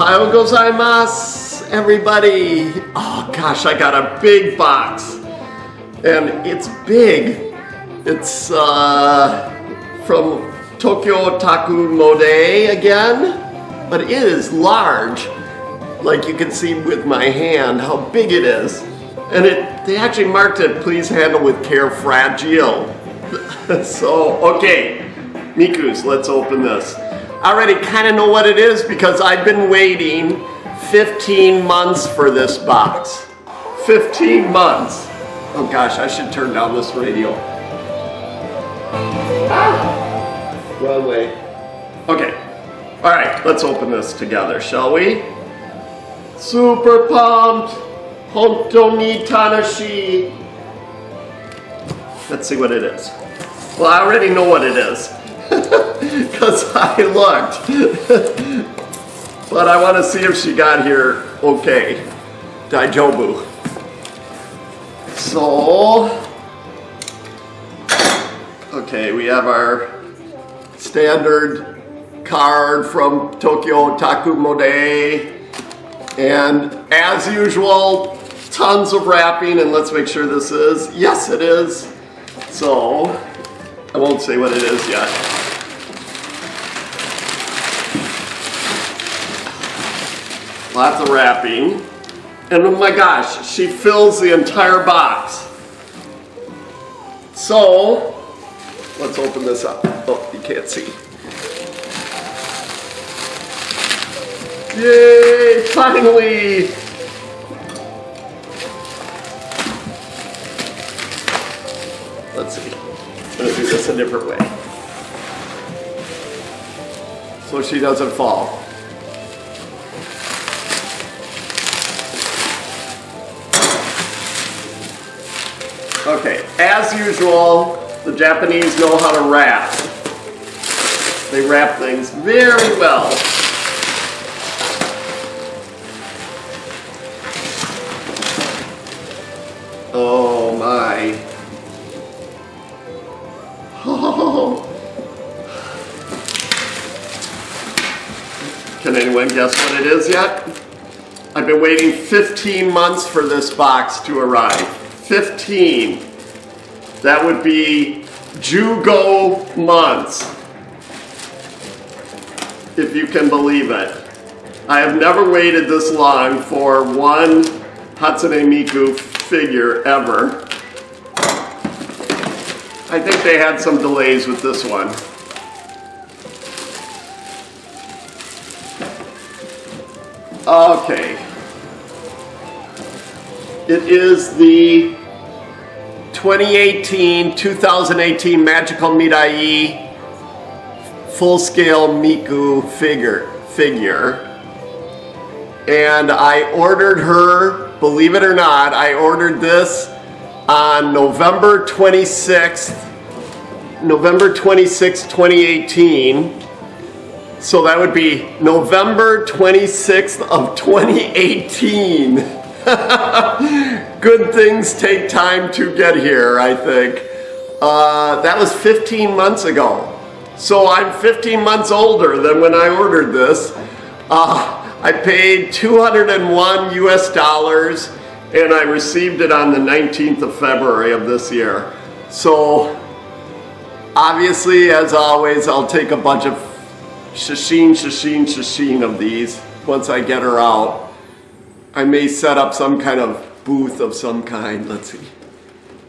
Ohayou gozaimasu, everybody. Oh gosh, I got a big box. And it's big. It's from Tokyo Taku Mode again, but it is large. Like you can see with my hand how big it is. And they actually marked it, please handle with care, fragile. So, okay, Mikus, let's open this. I already kind of know what it is because I've been waiting 15 months for this box. 15 months. Oh gosh, I should turn down this radio. Ah, wrong way. Okay, all right, let's open this together, shall we? Super pumped. Hontou ni tanashi. Let's see what it is. Well, I already know what it is because I looked. But I want to see if she got here okay. Daijobu. So, okay, we have our standard card from Tokyo Taku Mode. And as usual, tons of wrapping, and let's make sure this is, yes it is. So, I won't say what it is yet. Lots of wrapping. And oh my gosh, she fills the entire box. So, let's open this up. Oh, you can't see. Yay, finally! Let's see. I'm gonna do this a different way. So she doesn't fall. Okay, as usual, the Japanese know how to wrap. They wrap things very well. Oh my. Oh. Can anyone guess what it is yet? I've been waiting 15 months for this box to arrive. 15. That would be Jugo months, if you can believe it. I have never waited this long for one HATSUNE MIKU figure ever. I think they had some delays with this one. Okay. It is the 2018 Magical Mirai full-scale Miku figure. And I ordered her, believe it or not, I ordered this on November 26th, 2018. So that would be November 26th of 2018. Good things take time to get here, I think. That was 15 months ago. So I'm 15 months older than when I ordered this. I paid $201 US and I received it on the 19th of February of this year. So obviously, as always, I'll take a bunch of shashin of these once I get her out. I may set up some kind of booth of some kind, let's see.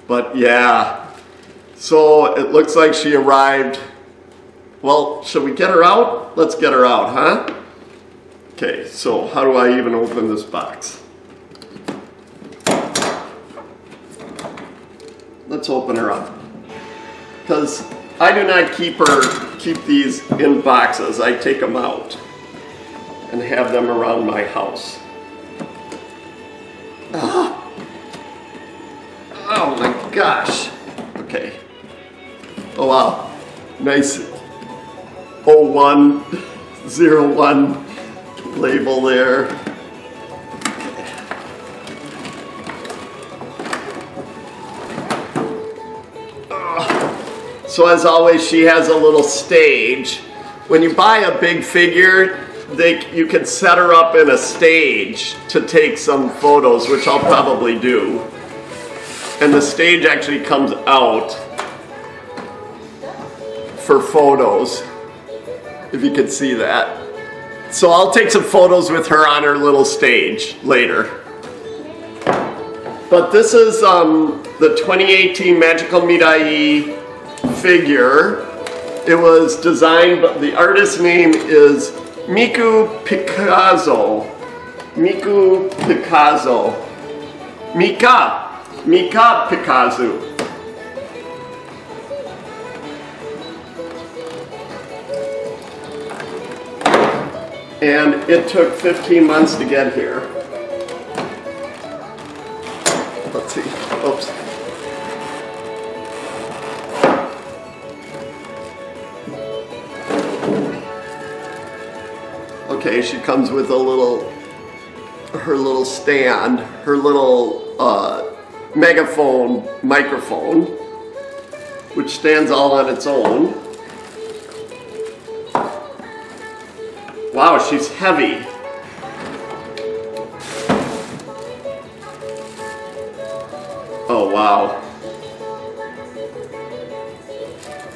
But yeah, so it looks like she arrived. Well, should we get her out? Let's get her out, huh? Okay, so how do I even open this box? Let's open her up. Because I do not keep these in boxes. I take them out and have them around my house. Oh my gosh. Okay. Oh wow. Nice 0101 label there. So as always, she has a little stage. When you buy a big figure, you can set her up in a stage to take some photos, which I'll probably do. And the stage actually comes out for photos, if you can see that. So I'll take some photos with her on her little stage later. But this is the 2018 Magical Mirai figure. It was designed, the artist's name is Pikazo. Mika Pikazo. And it took 15 months to get here. Let's see. Oops. Okay, she comes with her little stand, her little microphone, which stands all on its own. Wow, she's heavy. Oh, wow.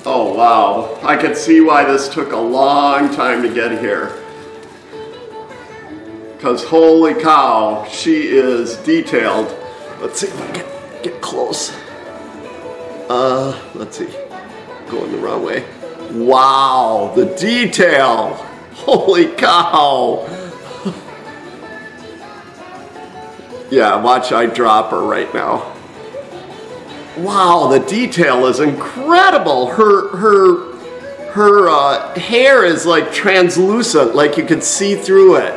Oh, wow. I could see why this took a long time to get here. Because holy cow, she is detailed. Let's see if I can get close. Let's see. Going the wrong way. Wow, the detail. Holy cow. Yeah, watch, I drop her right now. Wow, the detail is incredible. Her hair is like translucent, like you can see through it.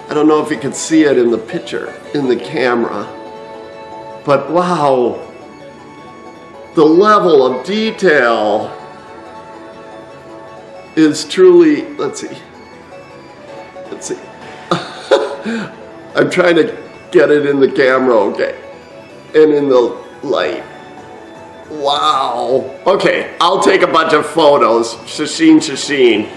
I don't know if you can see it in the picture, in the camera. But wow, the level of detail is truly, let's see. I'm trying to get it in the camera, okay, and in the light. Wow. Okay, I'll take a bunch of photos, shashin.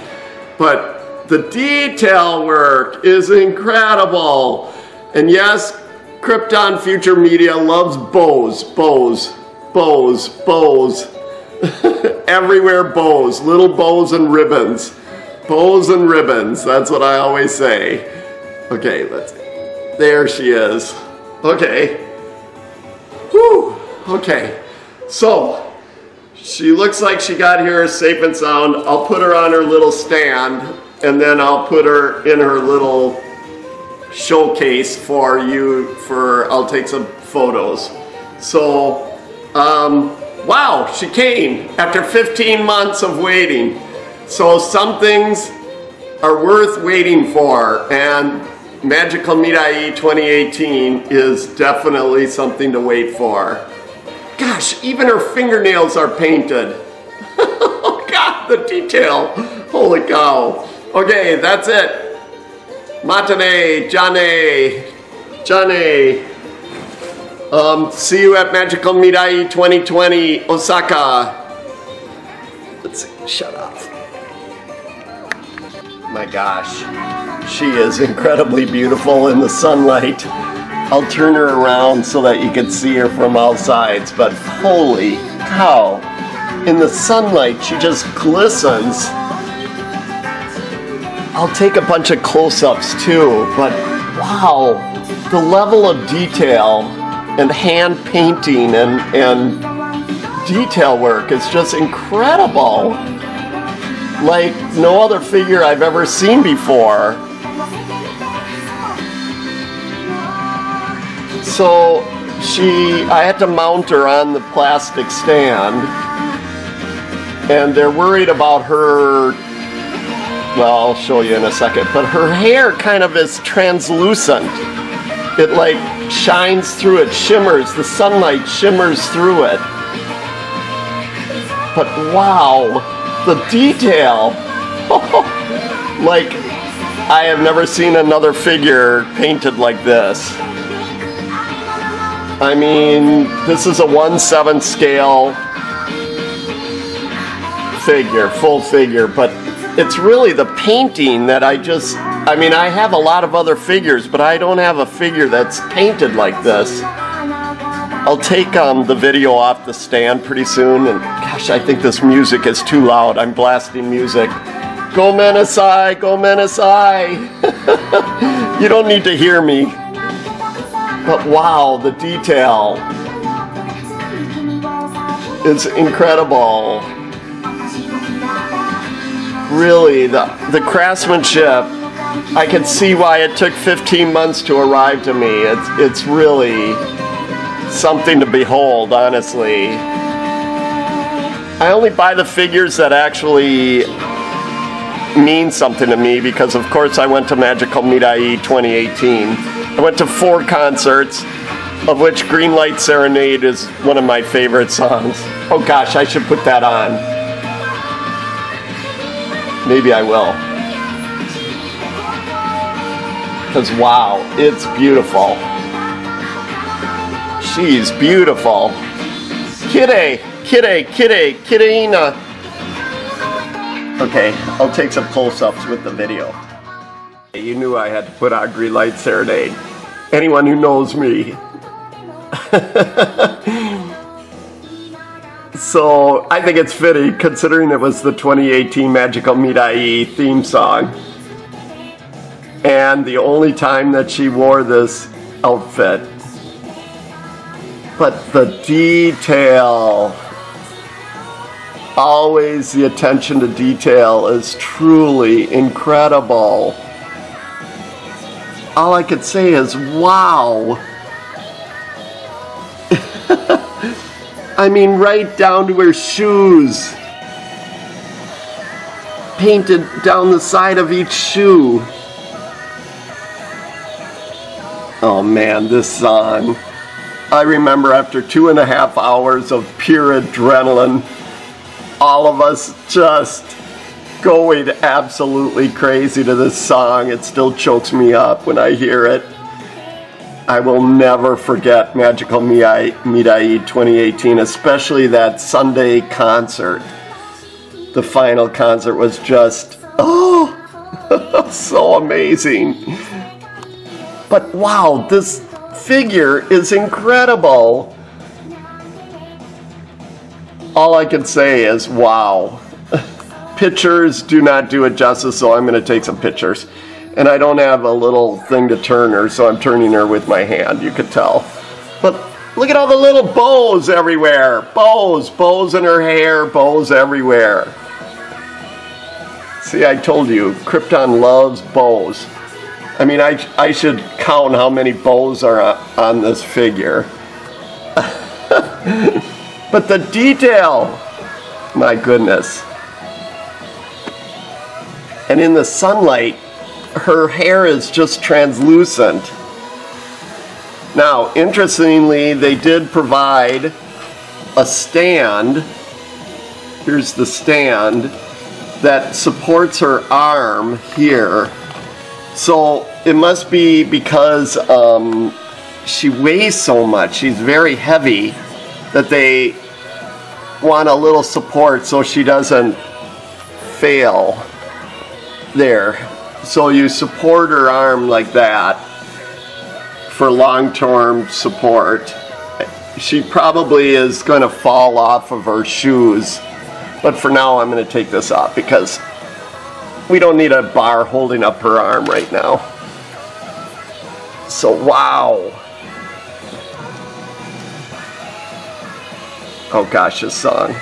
But the detail work is incredible. And yes, Krypton Future Media loves bows. Everywhere bows, little bows and ribbons. Bows and ribbons, that's what I always say. Okay, let's see. There she is. Okay. Whew. Okay. So, she looks like she got here safe and sound. I'll put her on her little stand, and then I'll put her in her little showcase for you, I'll take some photos. So, wow, she came after 15 months of waiting. So some things are worth waiting for, and Magical Mirai 2018 is definitely something to wait for. Gosh, even her fingernails are painted. Oh God, the detail. Holy cow. Okay, that's it. Matane, Jane. See you at Magical Mirai 2020, Osaka. Let's see, shut up. My gosh, she is incredibly beautiful in the sunlight. I'll turn her around so that you can see her from all sides, but holy cow, in the sunlight she just glistens. I'll take a bunch of close-ups too, but wow, the level of detail and hand painting and detail work is just incredible. Like no other figure I've ever seen before. So I had to mount her on the plastic stand, and they're worried about her, well, I'll show you in a second, but her hair kind of is translucent. It like shines through it, shimmers, the sunlight shimmers through it. But wow, the detail. Like, I have never seen another figure painted like this. I mean, this is a 1/7 scale figure, full figure, but it's really the painting that I mean, I have a lot of other figures, but I don't have a figure that's painted like this. I'll take the video off the stand pretty soon, and gosh, I think this music is too loud. I'm blasting music. Go Menasai, go Menasai. You don't need to hear me. But wow, the detail is incredible. Really, the craftsmanship, I can see why it took 15 months to arrive to me. It's really something to behold, honestly. I only buy the figures that actually mean something to me because, of course, I went to Magical Mirai 2018. I went to 4 concerts, of which Green Light Serenade is one of my favorite songs. Oh gosh, I should put that on. Maybe I will. Because wow, it's beautiful. She's beautiful. Kitty, kitty, kitty, kittyina. Okay, I'll take some close-ups with the video. You knew I had to put on Green Light Serenade. Anyone who knows me. So I think it's fitting considering it was the 2018 Magical Mirai theme song. And the only time that she wore this outfit. But the detail, always the attention to detail is truly incredible. All I could say is wow. I mean, right down to her shoes. Painted down the side of each shoe. Oh man, this song. I remember after 2.5 hours of pure adrenaline, all of us just going absolutely crazy to this song. It still chokes me up when I hear it. I will never forget Magical Mirai 2018, especially that Sunday concert. The final concert was just, oh, so amazing. But wow, this figure is incredible. All I can say is wow. Pictures do not do it justice, so I'm going to take some pictures. And I don't have a little thing to turn her, so I'm turning her with my hand, you could tell. But look at all the little bows everywhere. Bows, bows in her hair, bows everywhere. See, I told you, Krypton loves bows. I mean, I should count how many bows are on this figure. But the detail, my goodness. And in the sunlight, her hair is just translucent. Now, interestingly, they did provide a stand. Here's the stand that supports her arm here. So it must be because she weighs so much, she's very heavy, that they want a little support so she doesn't fail. There. So you support her arm like that for long-term support. She probably is going to fall off of her shoes, but for now I'm going to take this off because we don't need a bar holding up her arm right now. So wow. Oh gosh, this song.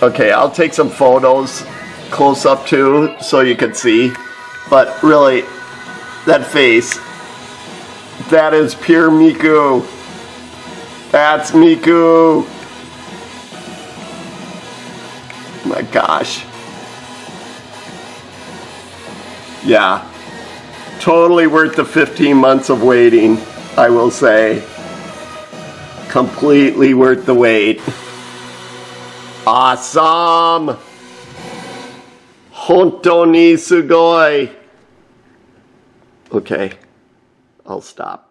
Okay, I'll take some photos close up too so you can see, but really that face, that is pure Miku. That's Miku. My gosh. Yeah, totally worth the 15 months of waiting, I will say. Completely worth the wait. Awesome. Hontou ni sugoi. Okay, I'll stop.